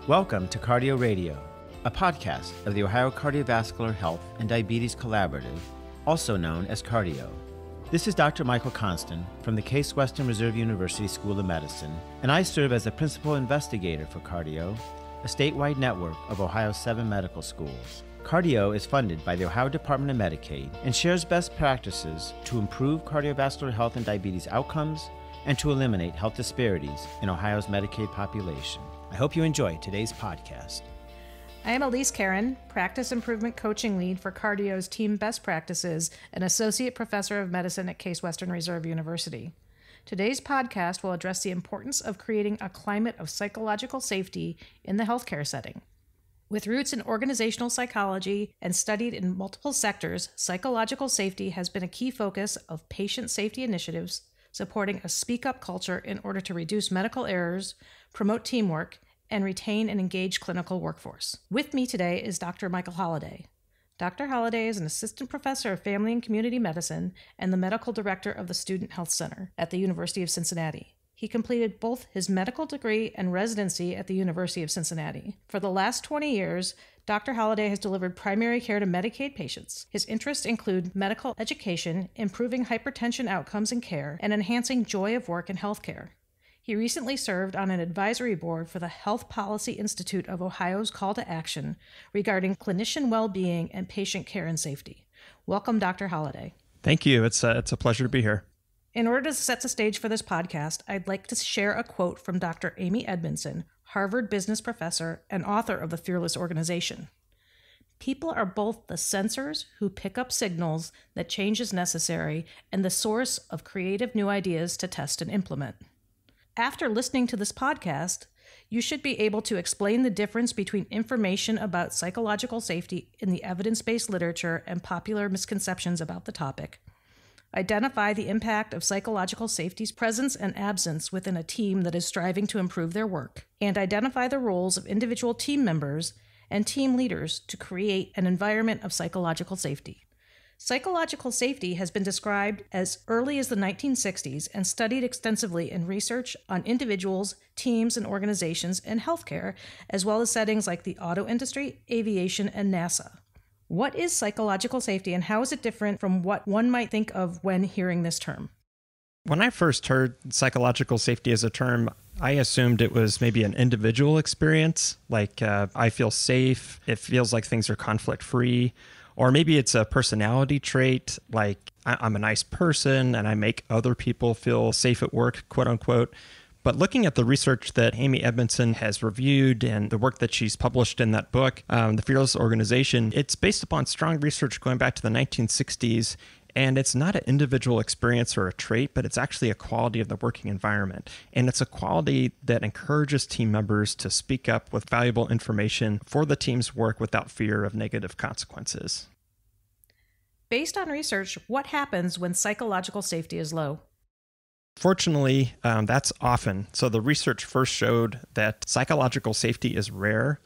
Welcome to Cardio Radio, a podcast of the Ohio Cardiovascular Health and Diabetes Collaborative, also known as Cardi-OH. This is Dr. Michael Constant from the Case Western Reserve University School of Medicine, and I serve as the principal investigator for Cardi-OH, a statewide network of Ohio's 7 medical schools. Cardi-OH is funded by the Ohio Department of Medicaid and shares best practices to improve cardiovascular health and diabetes outcomes and to eliminate health disparities in Ohio's Medicaid population. I hope you enjoy today's podcast. I am Elise Karen, Practice Improvement Coaching Lead for Cardi-OH's Team Best Practices and Associate Professor of Medicine at Case Western Reserve University. Today's podcast will address the importance of creating a climate of psychological safety in the healthcare setting. With roots in organizational psychology and studied in multiple sectors, psychological safety has been a key focus of patient safety initiatives, supporting a speak-up culture in order to reduce medical errors, promote teamwork, and retain an engaged clinical workforce. With me today is Dr. Michael Holliday. Dr. Holliday is an assistant professor of family and community medicine and the medical director of the Student Health Center at the University of Cincinnati. He completed both his medical degree and residency at the University of Cincinnati. For the last 20 years, Dr. Holliday has delivered primary care to Medicaid patients. His interests include medical education, improving hypertension outcomes and care, and enhancing joy of work in healthcare. He recently served on an advisory board for the Health Policy Institute of Ohio's Call to Action regarding clinician well-being and patient care and safety. Welcome, Dr. Holliday. Thank you. It's a pleasure to be here. In order to set the stage for this podcast, I'd like to share a quote from Dr. Amy Edmondson, Harvard business professor and author of The Fearless Organization. People are both the sensors who pick up signals that change is necessary and the source of creative new ideas to test and implement. After listening to this podcast, you should be able to explain the difference between information about psychological safety in the evidence-based literature and popular misconceptions about the topic, identify the impact of psychological safety's presence and absence within a team that is striving to improve their work, and identify the roles of individual team members and team leaders to create an environment of psychological safety. Psychological safety has been described as early as the 1960s and studied extensively in research on individuals, teams, and organizations in healthcare, as well as settings like the auto industry, aviation, and NASA. What is psychological safety and how is it different from what one might think of when hearing this term? When I first heard psychological safety as a term, I assumed it was maybe an individual experience, like I feel safe, it feels like things are conflict-free, or maybe it's a personality trait, like I'm a nice person and I make other people feel safe at work, quote unquote. But looking at the research that Amy Edmondson has reviewed and the work that she's published in that book, The Fearless Organization, it's based upon strong research going back to the 1960s. And it's not an individual experience or a trait, but it's actually a quality of the working environment. And it's a quality that encourages team members to speak up with valuable information for the team's work without fear of negative consequences. Based on research, what happens when psychological safety is low? Fortunately, that's often. So the research first showed that psychological safety is rare.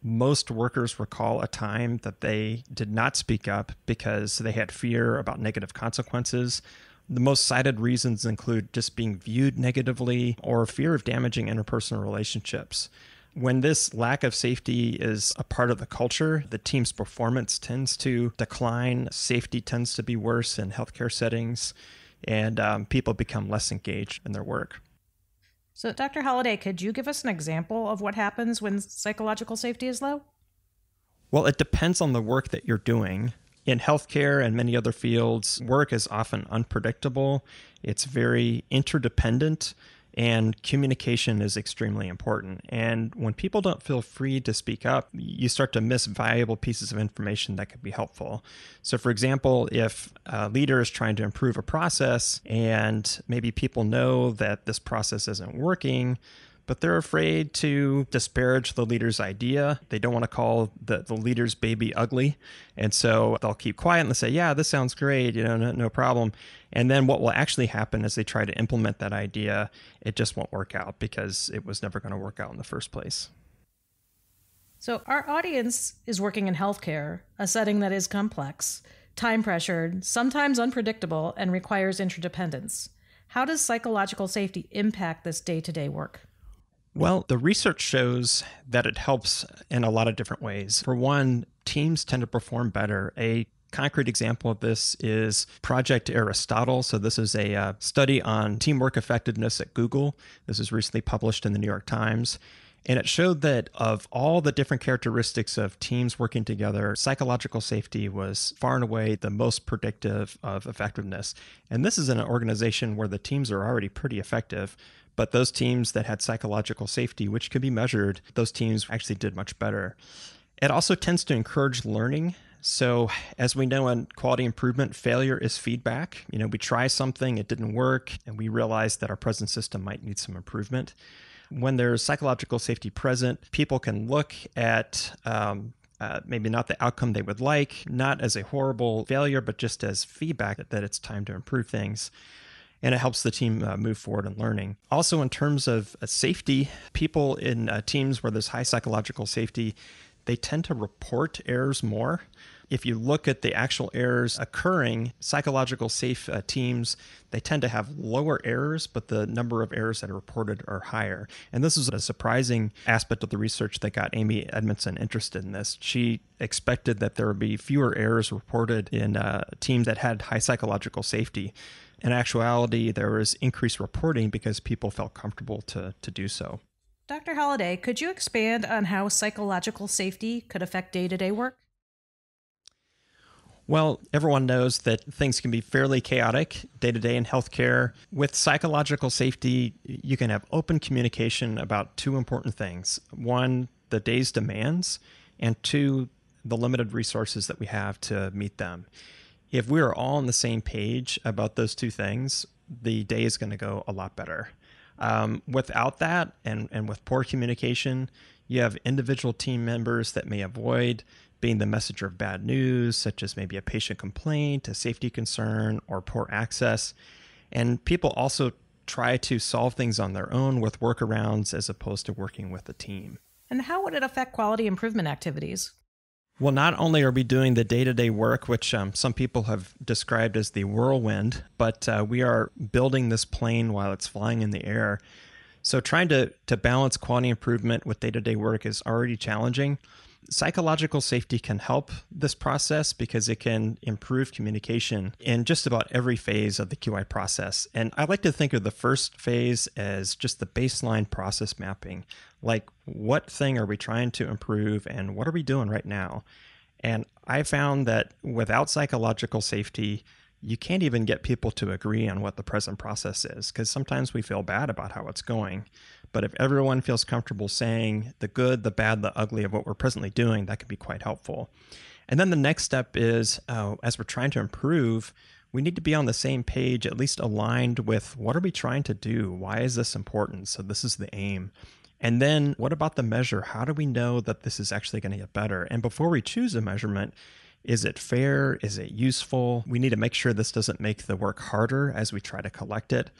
Most workers recall a time that they did not speak up because they had fear about negative consequences. The most cited reasons include just being viewed negatively or fear of damaging interpersonal relationships. When this lack of safety is a part of the culture, the team's performance tends to decline, safety tends to be worse in healthcare settings, and people become less engaged in their work. So, Dr. Holliday, could you give us an example of what happens when psychological safety is low? Well, it depends on the work that you're doing. In healthcare and many other fields, work is often unpredictable. It's very interdependent, and communication is extremely important. And when people don't feel free to speak up, you start to miss valuable pieces of information that could be helpful. So for example, if a leader is trying to improve a process and maybe people know that this process isn't working, but they're afraid to disparage the leader's idea. They don't want to call the leader's baby ugly. And so they'll keep quiet and they'll say, yeah, this sounds great, no problem. And then what will actually happen is they try to implement that idea. It just won't work out because it was never going to work out in the first place. So our audience is working in healthcare, a setting that is complex, time-pressured, sometimes unpredictable, and requires interdependence. How does psychological safety impact this day-to-day work? Well, the research shows that it helps in a lot of different ways. For one, teams tend to perform better. A concrete example of this is Project Aristotle. So this is a study on teamwork effectiveness at Google. This was recently published in the New York Times. And it showed that of all the different characteristics of teams working together, psychological safety was far and away the most predictive of effectiveness. And this is in an organization where the teams are already pretty effective. But those teams that had psychological safety, which could be measured, those teams actually did much better. It also tends to encourage learning. So as we know in quality improvement, failure is feedback. We try something, it didn't work, and we realize that our present system might need some improvement. When there's psychological safety present, people can look at maybe not the outcome they would like, not as a horrible failure, but just as feedback that it's time to improve things. And it helps the team move forward in learning. Also, in terms of safety, people in teams where there's high psychological safety, they tend to report errors more. If you look at the actual errors occurring, psychological safe teams, they tend to have lower errors, but the number of errors that are reported are higher. And this is a surprising aspect of the research that got Amy Edmondson interested in this. She expected that there would be fewer errors reported in teams that had high psychological safety. In actuality, there was increased reporting because people felt comfortable to do so. Dr. Holliday, could you expand on how psychological safety could affect day-to-day work? Well, everyone knows that things can be fairly chaotic day-to-day in healthcare. With psychological safety, you can have open communication about two important things. One, the day's demands, and two, the limited resources that we have to meet them. If we are all on the same page about those two things, the day is going to go a lot better. Without that, and with poor communication, you have individual team members that may avoid being the messenger of bad news, such as maybe a patient complaint, a safety concern, or poor access. And people also try to solve things on their own with workarounds as opposed to working with a team. And how would it affect quality improvement activities? Well, not only are we doing the day-to-day work, which some people have described as the whirlwind, but we are building this plane while it's flying in the air. So trying to balance quality improvement with day-to-day work is already challenging. Psychological safety can help this process because it can improve communication in just about every phase of the QI process. And I like to think of the first phase as just the baseline process mapping. Like, what thing are we trying to improve and what are we doing right now? And I found that without psychological safety, you can't even get people to agree on what the present process is, because sometimes we feel bad about how it's going. But if everyone feels comfortable saying the good, the bad, the ugly of what we're presently doing, that can be quite helpful. And then the next step is, as we're trying to improve, we need to be on the same page, at least aligned with what are we trying to do? Why is this important? So this is the aim. And then what about the measure? How do we know that this is actually going to get better? And before we choose a measurement, is it fair? Is it useful? We need to make sure this doesn't make the work harder as we try to collect it.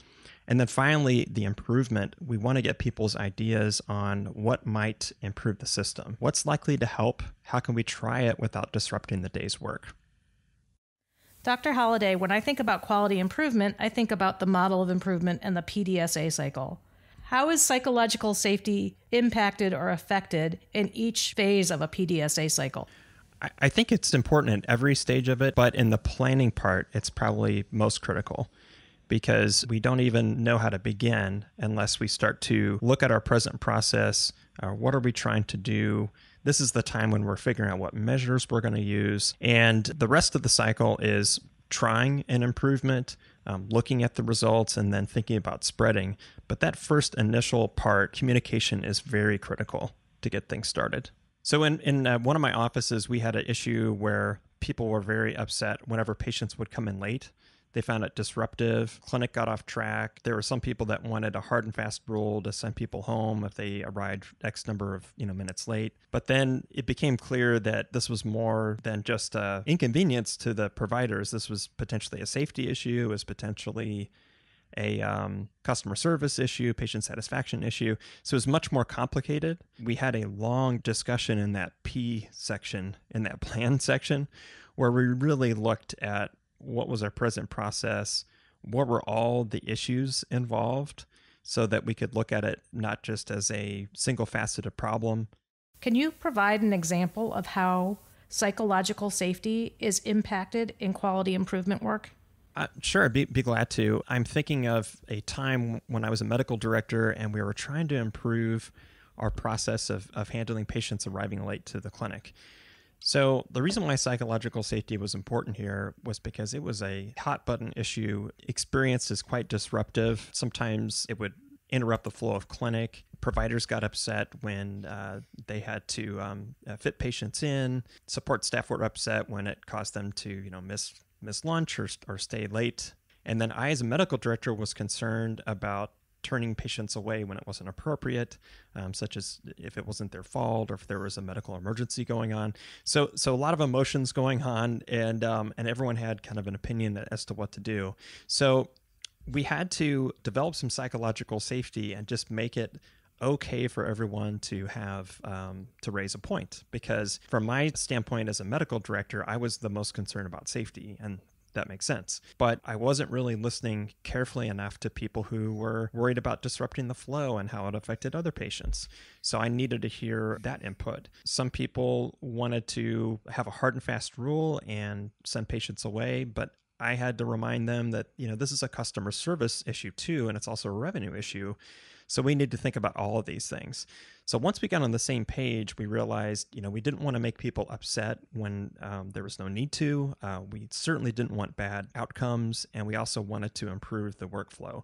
And then finally, the improvement. We want to get people's ideas on what might improve the system. What's likely to help? How can we try it without disrupting the day's work? Dr. Holliday, when I think about quality improvement, I think about the model of improvement and the PDSA cycle. How is psychological safety impacted or affected in each phase of a PDSA cycle? I think it's important in every stage of it, but in the planning part, it's probably most critical, because we don't even know how to begin unless we start to look at our present process. What are we trying to do? This is the time when we're figuring out what measures we're going to use. And the rest of the cycle is trying an improvement, looking at the results, and then thinking about spreading. But that first initial part, communication, is very critical to get things started. So in one of my offices, we had an issue where people were very upset whenever patients would come in late. They found it disruptive. Clinic got off track. There were some people that wanted a hard and fast rule to send people home if they arrived X number of minutes late. But then it became clear that this was more than just an inconvenience to the providers. This was potentially a safety issue. It was potentially a customer service issue, patient satisfaction issue. So it was much more complicated. We had a long discussion in that P section, in that plan section, where we really looked at what was our present process, what were all the issues involved, so that we could look at it not just as a single faceted problem. Can you provide an example of how psychological safety is impacted in quality improvement work? Sure, I'd be glad to. I'm thinking of a time when I was a medical director and we were trying to improve our process of handling patients arriving late to the clinic. So the reason why psychological safety was important here was because it was a hot button issue experienced as quite disruptive. Sometimes it would interrupt the flow of clinic. Providers got upset when they had to fit patients in. Support staff were upset when it caused them to, miss lunch or stay late. And then I, as a medical director, was concerned about turning patients away when it wasn't appropriate, such as if it wasn't their fault or if there was a medical emergency going on. So a lot of emotions going on, and everyone had kind of an opinion as to what to do. So we had to develop some psychological safety and just make it okay for everyone to have to raise a point, because from my standpoint as a medical director, I was the most concerned about safety, and that makes sense. But I wasn't really listening carefully enough to people who were worried about disrupting the flow and how it affected other patients. So I needed to hear that input. Some people wanted to have a hard and fast rule and send patients away, but I had to remind them that, this is a customer service issue too, and it's also a revenue issue. So we need to think about all of these things. So once we got on the same page, we realized, we didn't want to make people upset when there was no need to. We certainly didn't want bad outcomes, and we also wanted to improve the workflow.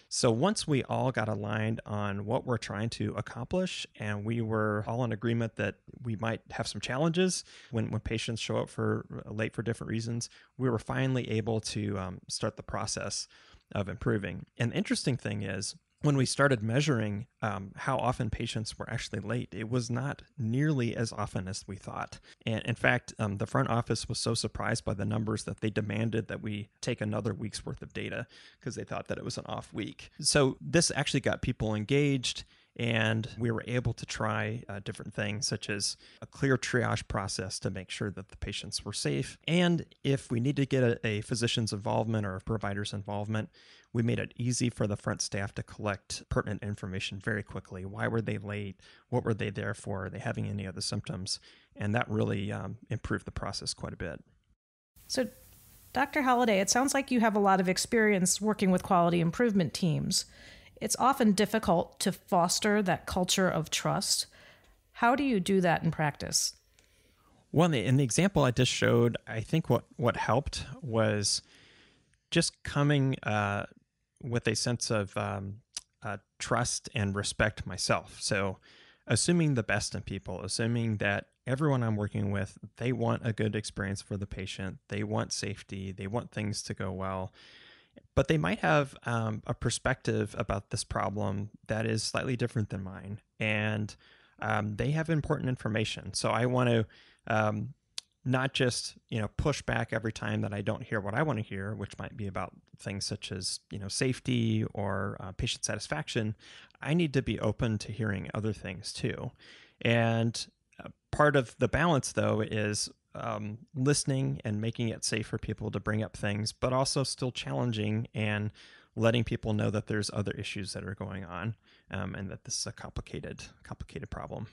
So once we all got aligned on what we're trying to accomplish, and we were all in agreement that we might have some challenges when patients show up late for different reasons, we were finally able to start the process of improving. And the interesting thing is, when we started measuring how often patients were actually late, it was not nearly as often as we thought. And in fact, the front office was so surprised by the numbers that they demanded that we take another week's worth of data because they thought that it was an off week. So this actually got people engaged, and we were able to try different things, such as a clear triage process to make sure that the patients were safe. And if we need to get a physician's involvement or a provider's involvement, we made it easy for the front staff to collect pertinent information very quickly. Why were they late? What were they there for? Are they having any other symptoms? And that really improved the process quite a bit. So, Dr. Holliday, it sounds like you have a lot of experience working with quality improvement teams. It's often difficult to foster that culture of trust. How do you do that in practice? Well, in the example I just showed, I think what helped was just coming with a sense of trust and respect myself. So assuming the best in people, assuming that everyone I'm working with, they want a good experience for the patient. They want safety. They want things to go well. But they might have a perspective about this problem that is slightly different than mine. And they have important information. So I want to not just, push back every time that I don't hear what I want to hear, which might be about things such as, safety or patient satisfaction. I need to be open to hearing other things too. And part of the balance, though, is listening and making it safe for people to bring up things, but also still challenging and letting people know that there's other issues that are going on, and that this is a complicated problem.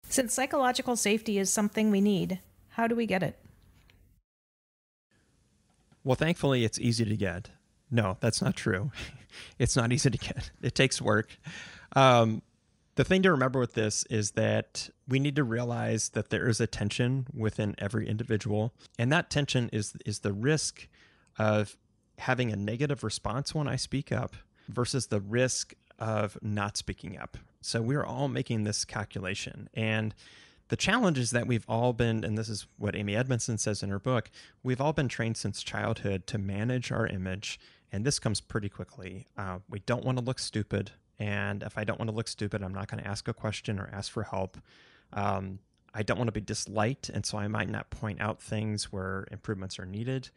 Since psychological safety is something we need, how do we get it? Well, thankfully, it's easy to get. No, that's not true. It's not easy to get. It takes work. The thing to remember with this is that we need to realize that there is a tension within every individual, and that tension is the risk of having a negative response when I speak up versus the risk of not speaking up. So we're all making this calculation. And the challenge is that we've all been, and this is what Amy Edmondson says in her book, we've all been trained since childhood to manage our image. And this comes pretty quickly. We don't want to look stupid. And if I don't want to look stupid, I'm not going to ask a question or ask for help. I don't want to be disliked, and so I might not point out things where improvements are needed.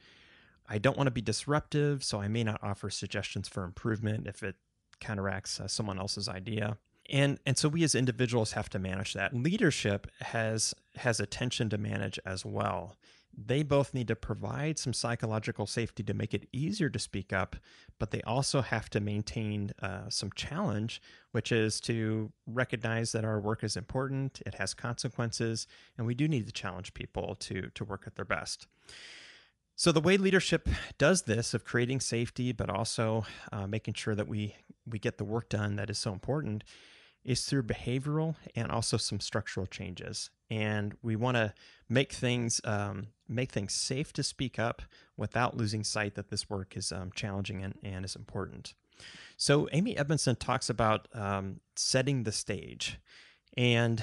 I don't want to be disruptive, so I may not offer suggestions for improvement if it counteracts someone else's idea. And so we as individuals have to manage that. Leadership has a tension to manage as well. they both need to provide some psychological safety to make it easier to speak up, but they also have to maintain some challenge, which is to recognize that our work is important, it has consequences, and we do need to challenge people to work at their best. So the way leadership does this of creating safety, but also making sure that we get the work done that is so important, is through behavioral and also some structural changes. And we want to make things safe to speak up without losing sight that this work is challenging and is important. So Amy Edmondson talks about setting the stage. And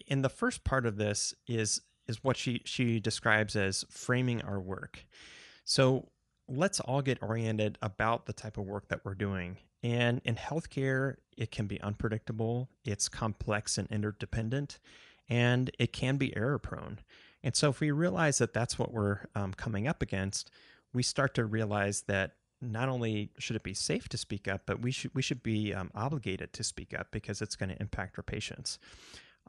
in the first part of this is what she describes as framing our work. So let's all get oriented about the type of work that we're doing. And in healthcare, it can be unpredictable, it's complex and interdependent, and it can be error prone. And so if we realize that that's what we're coming up against, we start to realize that not only should it be safe to speak up, but we should be obligated to speak up because it's going to impact our patients.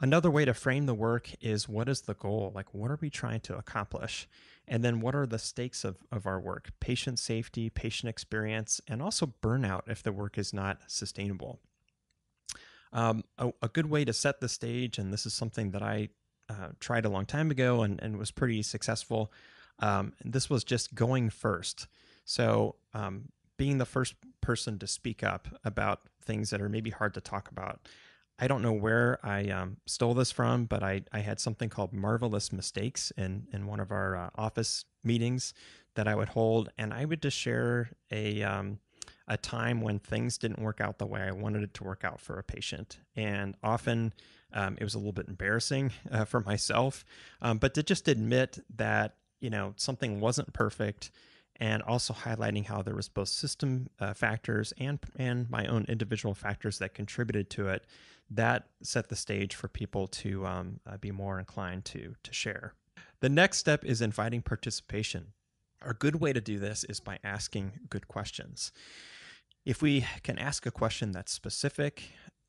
Another way to frame the work is, what is the goal? Like, what are we trying to accomplish? And then what are the stakes of our work? Patient safety, patient experience, and also burnout if the work is not sustainable. A good way to set the stage, and this is something that I tried a long time ago and was pretty successful, this was just going first. So being the first person to speak up about things that are maybe hard to talk about. I don't know where I stole this from, but I had something called Marvelous Mistakes in one of our office meetings that I would hold, and I would just share a time when things didn't work out the way I wanted it to work out for a patient. And often it was a little bit embarrassing for myself, but to just admit that, something wasn't perfect, and also highlighting how there was both system factors and my own individual factors that contributed to it, that set the stage for people to be more inclined to share. The next step is inviting participation. A good way to do this is by asking good questions. If we can ask a question that's specific,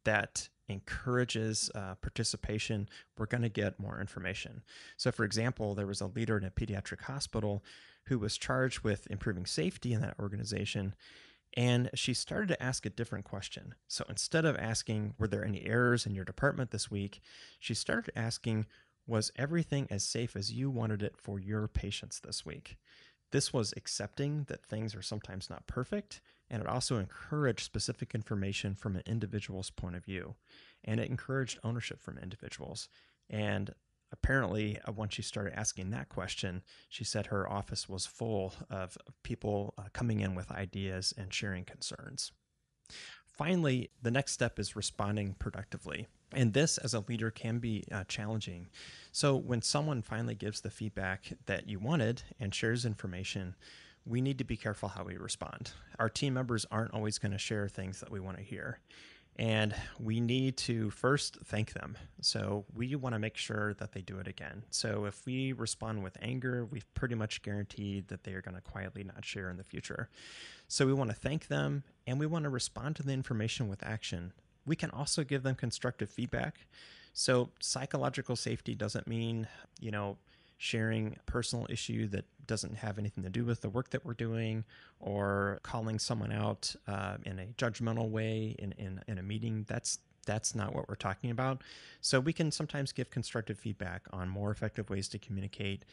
that encourages participation, we're going to get more information. So for example, there was a leader in a pediatric hospital who was charged with improving safety in that organization, and she started to ask a different question. So instead of asking, were there any errors in your department this week, she started asking, was everything as safe as you wanted it for your patients this week? This was accepting that things are sometimes not perfect, and it also encouraged specific information from an individual's point of view, and it encouraged ownership from individuals. And apparently, once she started asking that question, she said her office was full of people coming in with ideas and sharing concerns. Finally, the next step is responding productively. And this, as a leader, can be challenging. So when someone finally gives the feedback that you wanted and shares information, we need to be careful how we respond. Our team members aren't always going to share things that we want to hear. And we need to first thank them. So we want to make sure that they do it again. So if we respond with anger, we've pretty much guaranteed that they are going to quietly not share in the future. So we want to thank them, and we want to respond to the information with action. We can also give them constructive feedback. So psychological safety doesn't mean, sharing a personal issue that doesn't have anything to do with the work that we're doing, or calling someone out in a judgmental way in a meeting. That's not what we're talking about. So we can sometimes give constructive feedback on more effective ways to communicate.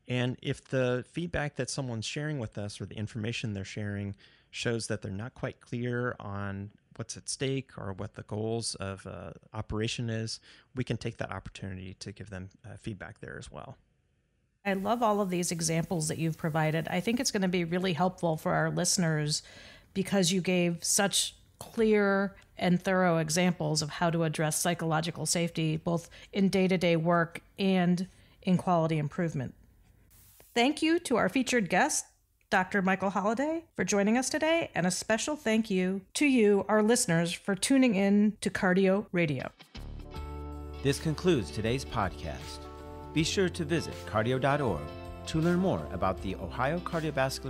And if the feedback that someone's sharing with us, or the information they're sharing, shows that they're not quite clear on what's at stake or what the goals of operation is, we can take that opportunity to give them feedback there as well. I love all of these examples that you've provided. I think it's going to be really helpful for our listeners because you gave such clear and thorough examples of how to address psychological safety, both in day-to-day work and in quality improvement. Thank you to our featured guest, Dr. Michael Holliday, for joining us today, and a special thank you to you, our listeners, for tuning in to Cardio Radio. This concludes today's podcast. Be sure to visit cardio.org to learn more about the Ohio Cardiovascular